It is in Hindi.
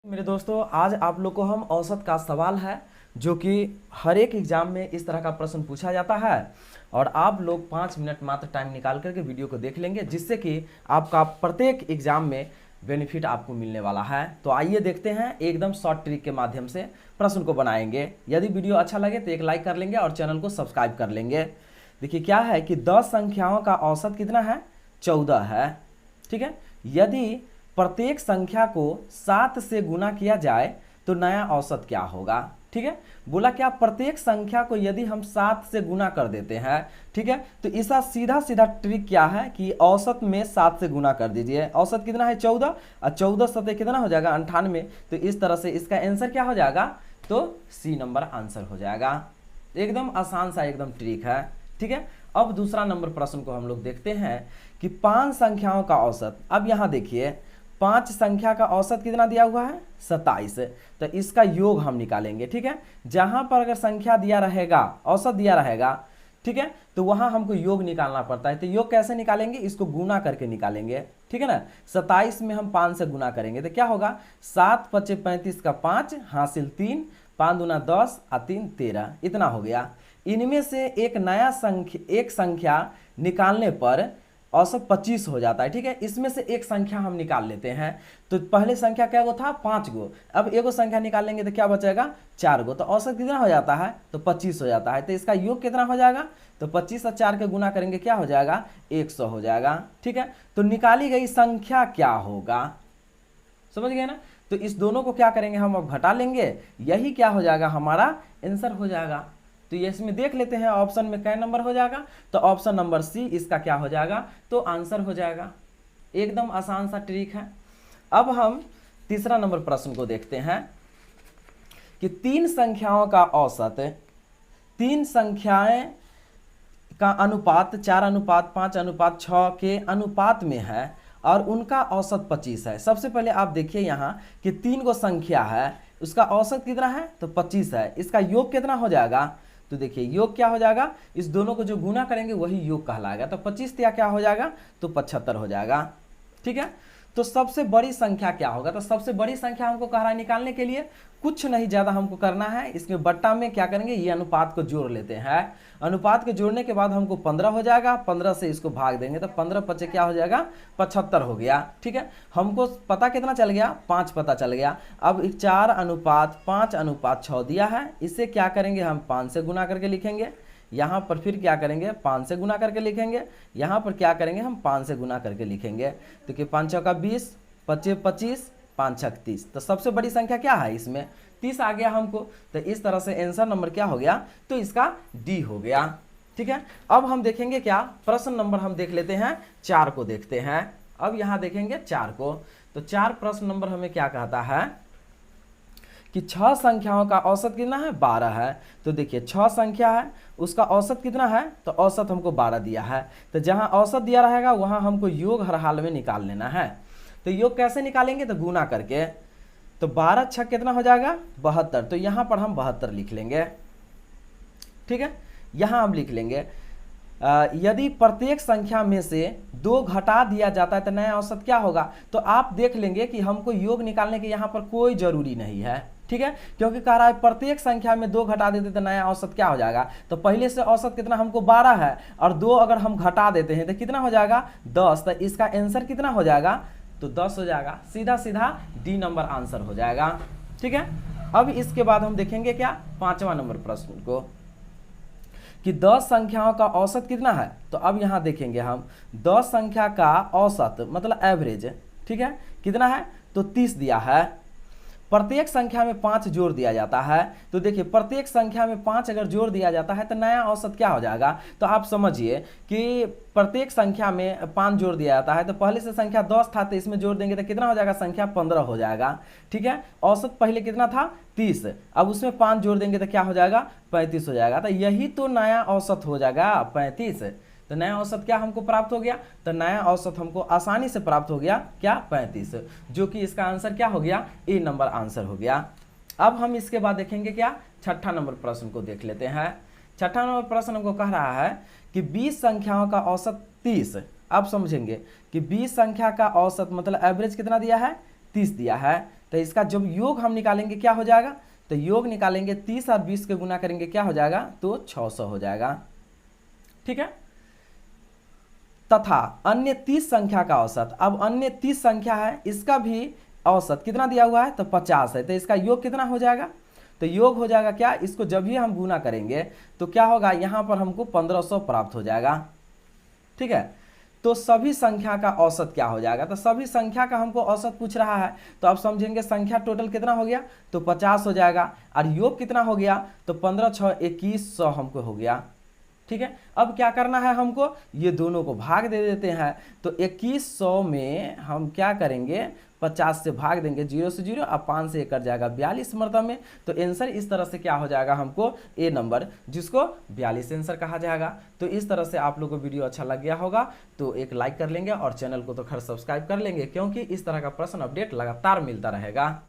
मेरे दोस्तों, आज आप लोग को हम औसत का सवाल है जो कि हर एक एग्जाम में इस तरह का प्रश्न पूछा जाता है और आप लोग 5 मिनट मात्र टाइम निकाल करके वीडियो को देख लेंगे, जिससे कि आपका प्रत्येक एग्जाम में बेनिफिट आपको मिलने वाला है। तो आइए देखते हैं, एकदम शॉर्ट ट्रिक के माध्यम से प्रश्न को बनाएंगे। यदि वीडियो अच्छा लगे तो एक लाइक कर लेंगे और चैनल को सब्सक्राइब कर लेंगे। देखिए क्या है कि 10 संख्याओं का औसत कितना है? 14 है। ठीक है, यदि प्रत्येक संख्या को 7 से गुना किया जाए तो नया औसत क्या होगा? ठीक है, बोला क्या प्रत्येक संख्या को यदि हम 7 से गुना कर देते हैं, ठीक है, तो इसका सीधा सीधा ट्रिक क्या है कि औसत में 7 से गुना कर दीजिए। औसत कितना है? 14 और 14 सतह कितना हो जाएगा? 98। तो इस तरह से इसका आंसर क्या हो जाएगा? तो सी नंबर आंसर हो जाएगा। एकदम आसान सा एकदम ट्रिक है। ठीक है, अब दूसरा नंबर प्रश्न को हम लोग देखते हैं कि 5 संख्याओं का औसत। अब यहां देखिए 5 संख्या का औसत कितना दिया हुआ है? 27। तो इसका योग हम निकालेंगे। ठीक है, जहां पर अगर संख्या दिया रहेगा, औसत दिया रहेगा, ठीक है, तो वहां हमको योग निकालना पड़ता है। तो योग कैसे निकालेंगे? इसको गुना करके निकालेंगे। ठीक है ना, 27 में हम 5 से गुना करेंगे तो क्या होगा? 7 × 5 = 35 का 5 हासिल 3, 5 दूना 10 और 3 13, इतना हो गया। इनमें से एक संख्या निकालने पर औसत 25 हो जाता है। ठीक है, इसमें से एक संख्या हम निकाल लेते हैं। तो पहले संख्या क्या गो था? 5 गो। अब एगो संख्या निकाल लेंगे तो क्या बचेगा? 4 गो। तो औसत कितना हो जाता है? तो 25 हो जाता है। तो इसका योग कितना हो जाएगा? तो 25 और 4 के गुना करेंगे, क्या हो जाएगा? 100 हो जाएगा। ठीक है, तो निकाली गई संख्या क्या होगा? समझ गए ना? तो इस दोनों को क्या करेंगे हम? अब घटा लेंगे, यही क्या हो जाएगा? हमारा आंसर हो जाएगा। तो ये इसमें देख लेते हैं ऑप्शन में क्या नंबर हो जाएगा। तो ऑप्शन नंबर सी इसका क्या हो जाएगा? तो आंसर हो जाएगा। एकदम आसान सा ट्रिक है। अब हम तीसरा नंबर प्रश्न को देखते हैं कि 3 संख्याओं का औसत, 3 संख्याएं का अनुपात 4:5:6 के अनुपात में है और उनका औसत 25 है। सबसे पहले आप देखिए यहाँ कि 3 गो संख्या है, उसका औसत कितना है? तो 25 है। इसका योग कितना हो जाएगा? तो देखिए योग क्या हो जाएगा? इस दोनों को जो गुना करेंगे वही योग कहलाएगा। तो 25 क्या हो जाएगा? तो 75 हो जाएगा। ठीक है, तो सबसे बड़ी संख्या क्या होगा? तो सबसे बड़ी संख्या हमको कह रहा है निकालने के लिए कुछ नहीं ज़्यादा हमको करना है। इसमें बट्टा में क्या करेंगे? ये अनुपात को जोड़ लेते हैं। अनुपात को जोड़ने के बाद हमको 15 हो जाएगा। 15 से इसको भाग देंगे तो 15 × 5 क्या हो जाएगा? 75 हो गया। ठीक है, हमको पता कितना चल गया? 5 पता चल गया। अब 4:5:6 दिया है, इसे क्या करेंगे? हम 5 से गुना करके लिखेंगे। यहाँ पर फिर क्या करेंगे? 5 से गुना करके लिखेंगे। यहाँ पर क्या करेंगे? हम 5 से गुना करके लिखेंगे। तो कि 5 × 20, 25 25, 5 × 30। तो सबसे बड़ी संख्या क्या है? इसमें 30 आ गया हमको। तो इस तरह से आंसर नंबर क्या हो गया? तो इसका डी हो गया। ठीक है, अब हम देखेंगे क्या प्रश्न नंबर हम देख लेते हैं 4 को देखते हैं। अब यहाँ देखेंगे 4 को। तो 4 प्रश्न नंबर हमें क्या कहता है कि 6 संख्याओं का औसत कितना है? 12 है। तो देखिए 6 संख्या है, उसका औसत कितना है? तो औसत हमको 12 दिया है। तो जहां औसत दिया रहेगा वहां हमको योग हर हाल में निकाल लेना है। तो योग कैसे निकालेंगे? तो गुना करके। तो 12 × 6 कितना हो जाएगा? 72। तो यहां पर हम 72 लिख लेंगे। ठीक है, यहां हम लिख लेंगे यदि प्रत्येक संख्या में से 2 घटा दिया जाता है तो नया औसत क्या होगा? तो आप देख लेंगे कि हमको योग निकालने के यहाँ पर कोई जरूरी नहीं है। ठीक है, क्योंकि कह रहा है प्रत्येक संख्या में 2 घटा देते तो नया औसत क्या हो जाएगा? तो पहले से औसत कितना हमको 12 है और 2 अगर हम घटा देते हैं तो कितना हो जाएगा? 10। तो इसका आंसर कितना हो जाएगा? तो 10 हो जाएगा। सीधा सीधा डी नंबर आंसर हो जाएगा। ठीक है, अब इसके बाद हम देखेंगे क्या 5वां नंबर प्रश्न को कि 10 संख्याओं का औसत कितना है? तो अब यहां देखेंगे हम 10 संख्या का औसत मतलब एवरेज। ठीक है, कितना है? तो 30 दिया है। प्रत्येक संख्या में 5 जोड़ दिया जाता है। तो देखिए प्रत्येक संख्या में 5 अगर जोड़ दिया जाता है तो नया औसत क्या हो जाएगा? तो आप समझिए कि प्रत्येक संख्या में 5 जोड़ दिया जाता है। तो पहले से संख्या 10 था तो इसमें जोड़ देंगे तो कितना हो जाएगा? संख्या 15 हो जाएगा। ठीक है, औसत पहले कितना था? 30। अब उसमें 5 जोड़ देंगे तो क्या हो जाएगा? 35 हो जाएगा। तो यही तो नया औसत हो जाएगा 35। तो नया औसत क्या हमको प्राप्त हो गया? तो नया औसत हमको आसानी से प्राप्त हो गया क्या? 35, जो कि इसका आंसर क्या हो गया? ए नंबर आंसर हो गया। अब हम इसके बाद देखेंगे क्या 6ठा नंबर प्रश्न को देख लेते हैं। 6ठा नंबर प्रश्न हमको कह रहा है कि 20 संख्याओं का औसत 30। आप समझेंगे कि 20 संख्या का औसत मतलब एवरेज कितना दिया है? 30 दिया है। तो इसका जब योग हम निकालेंगे क्या हो जाएगा, तो योग निकालेंगे 30 और 20 के गुना करेंगे क्या हो जाएगा, तो 600 हो जाएगा। ठीक है। तथा अन्य 30 संख्या का औसत, अब अन्य 30 संख्या है, इसका भी औसत कितना दिया हुआ है, तो 50 है। तो इसका योग कितना हो जाएगा, तो योग हो जाएगा क्या, इसको जब भी हम गुना करेंगे तो क्या होगा, यहाँ पर हमको 1500 प्राप्त हो जाएगा। ठीक है। तो सभी संख्या का औसत क्या हो जाएगा, तो सभी संख्या का हमको औसत पूछ रहा है, तो आप समझेंगे संख्या टोटल कितना हो गया, तो 50 हो जाएगा, और योग कितना हो गया, तो 15 6 2100 हमको हो गया। ठीक है। अब क्या करना है हमको, ये दोनों को भाग दे देते हैं, तो 2100 में हम क्या करेंगे, 50 से भाग देंगे, 0 से 0 और 5 से 1 कट जाएगा 42 मरतब में। तो आंसर इस तरह से क्या हो जाएगा हमको, ए नंबर, जिसको 42 आंसर कहा जाएगा। तो इस तरह से आप लोग को वीडियो अच्छा लग गया होगा तो एक लाइक कर लेंगे और चैनल को तो खैर सब्सक्राइब कर लेंगे, क्योंकि इस तरह का प्रश्न अपडेट लगातार मिलता रहेगा।